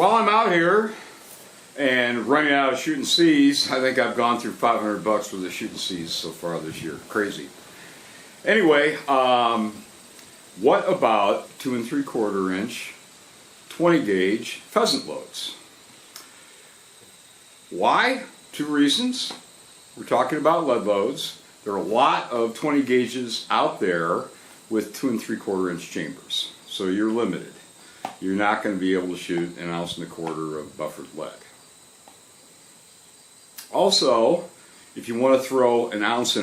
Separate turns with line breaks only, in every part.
While I'm out here and running out of shooting C's, I think I've gone through $500 worth of shooting C's so far this year. Crazy. Anyway, what about 2 3/4 inch 20 gauge pheasant loads? Why? Two reasons. We're talking about lead loads. There are a lot of 20 gauges out there with 2 3/4 inch chambers, so you're limited. You're not going to be able to shoot 1 1/4 ounce of buffered lead. Also, if you want to throw 1 1/8 ounce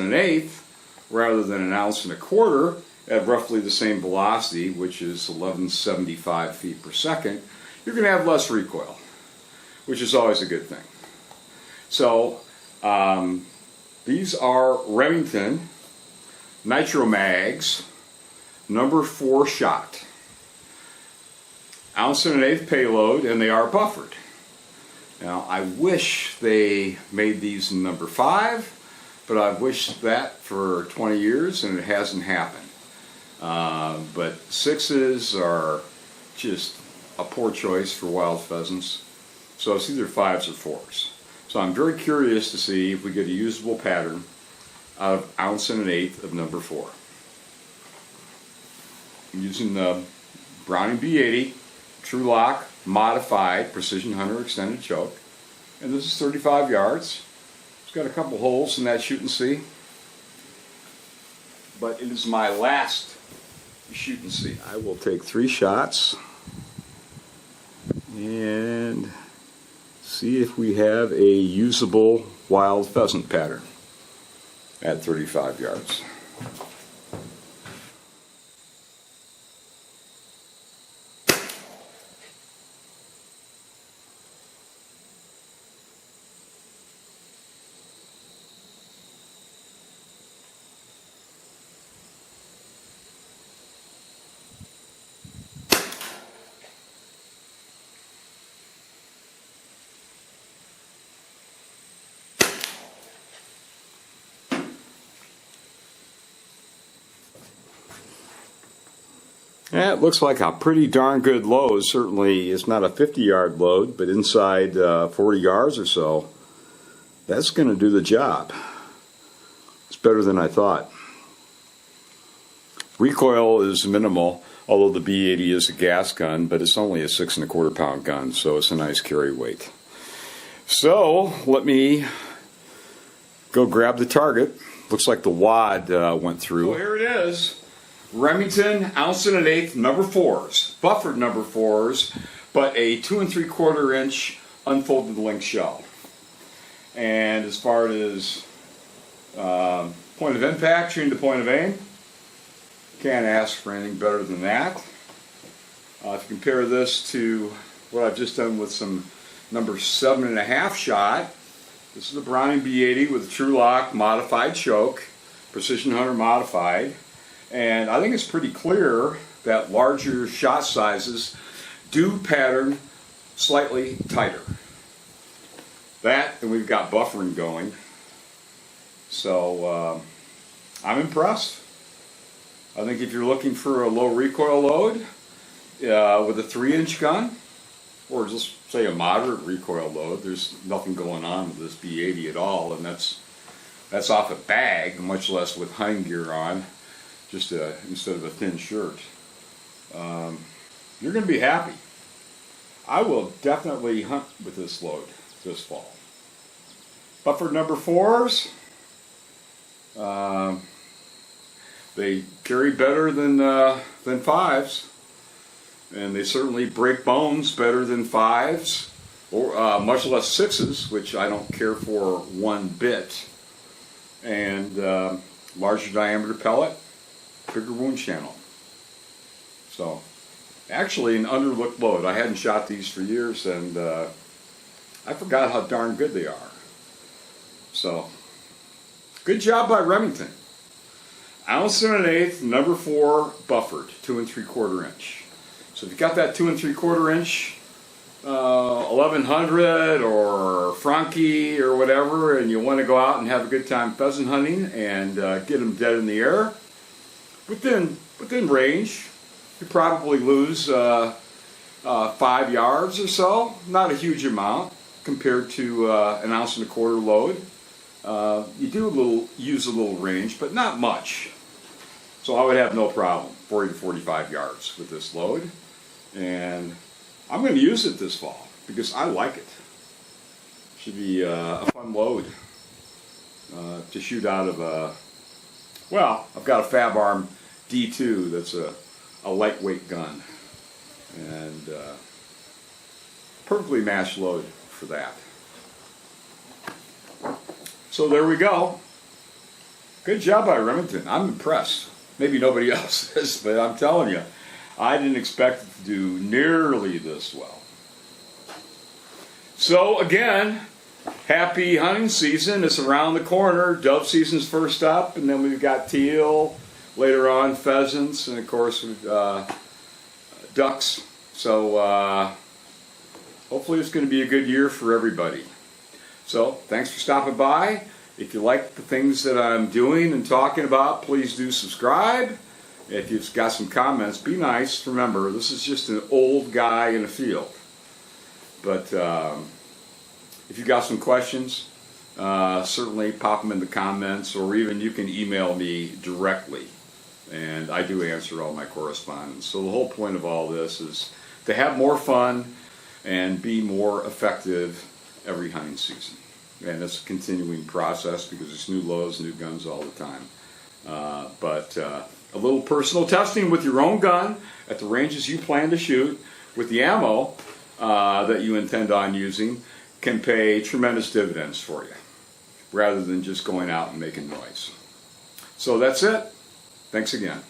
rather than 1 1/4 ounce at roughly the same velocity, which is 1175 feet per second, you're going to have less recoil, which is always a good thing. So, these are Remington Nitro mags, number 4 shot. 1 1/8 ounce payload, and they are buffered. Now, I wish they made these in number 5, but I've wished that for 20 years and it hasn't happened. But 6s are just a poor choice for wild pheasants, so it's either 5s or 4s. So I'm very curious to see if we get a usable pattern out of 1 1/8 ounce of number 4. I'm using the Browning B80 True Lock modified Precision Hunter extended choke, and this is 35 yards. It's got a couple holes in that shooting C, but it is my last shooting C. I will take 3 shots and see if we have a usable wild pheasant pattern at 35 yards. Yeah, it looks like a pretty darn good load. Certainly it's not a 50-yard load, but inside 40 yards or so, that's going to do the job. It's better than I thought. Recoil is minimal, although the B80 is a gas gun, but it's only a 6 1/4 pound gun, so it's a nice carry weight. So let me go grab the target. Looks like the wad went through. So here it is. Remington 1 1/8 ounce number 4s, buffered number 4s, but a 2 3/4 inch unfolded link shell. And as far as point of impact, shooting to point of aim, can't ask for anything better than that. If you compare this to what I've just done with some number 7.5 shot, this is the Browning B80 with a True Lock modified choke, Precision Hunter modified. And I think it's pretty clear that larger shot sizes do pattern slightly tighter. That, and we've got buffering going. So I'm impressed. I think if you're looking for a low recoil load with a 3-inch gun, or just say a moderate recoil load, there's nothing going on with this B80 at all, and that's off a bag, much less with hunting gear on. Just instead of a thin shirt. You're going to be happy. I will definitely hunt with this load this fall. Buffered number 4s, they carry better than 5s, and they certainly break bones better than 5s, or much less 6s, which I don't care for one bit. And larger diameter pellet, bigger wound channel. So, actually an underlooked load. I hadn't shot these for years, and I forgot how darn good they are. So, good job by Remington. 1 1/8 ounce, number 4 buffered, 2 3/4 inch. So if you got that 2 3/4 inch 1100 or Franke or whatever, and you want to go out and have a good time pheasant hunting and get them dead in the air, within range, you probably lose 5 yards or so. Not a huge amount compared to an 1.25 ounce load. You do use a little range, but not much. So I would have no problem 40 to 45 yards with this load. And I'm going to use it this fall because I like it. Should be a fun load to shoot out of a, well, I've got a Fab Arm D2 that's a lightweight gun. And perfectly matched load for that. So there we go. Good job by Remington. I'm impressed. Maybe nobody else is, but I'm telling you, I didn't expect it to do nearly this well. So again, happy hunting season. It's around the corner. Dove season's first up, and then we've got teal, later on pheasants, and of course ducks. So hopefully it's going to be a good year for everybody. So thanks for stopping by. If you like the things that I'm doing and talking about, please do subscribe. If you've got some comments, be nice. Remember, this is just an old guy in a field. But if you've got some questions, certainly pop them in the comments, or even you can email me directly. And I do answer all my correspondence. So the whole point of all this is to have more fun and be more effective every hunting season. And it's a continuing process because there's new loads, new guns all the time. But a little personal testing with your own gun at the ranges you plan to shoot with the ammo that you intend on using can pay tremendous dividends for you, rather than just going out and making noise. So that's it. Thanks again.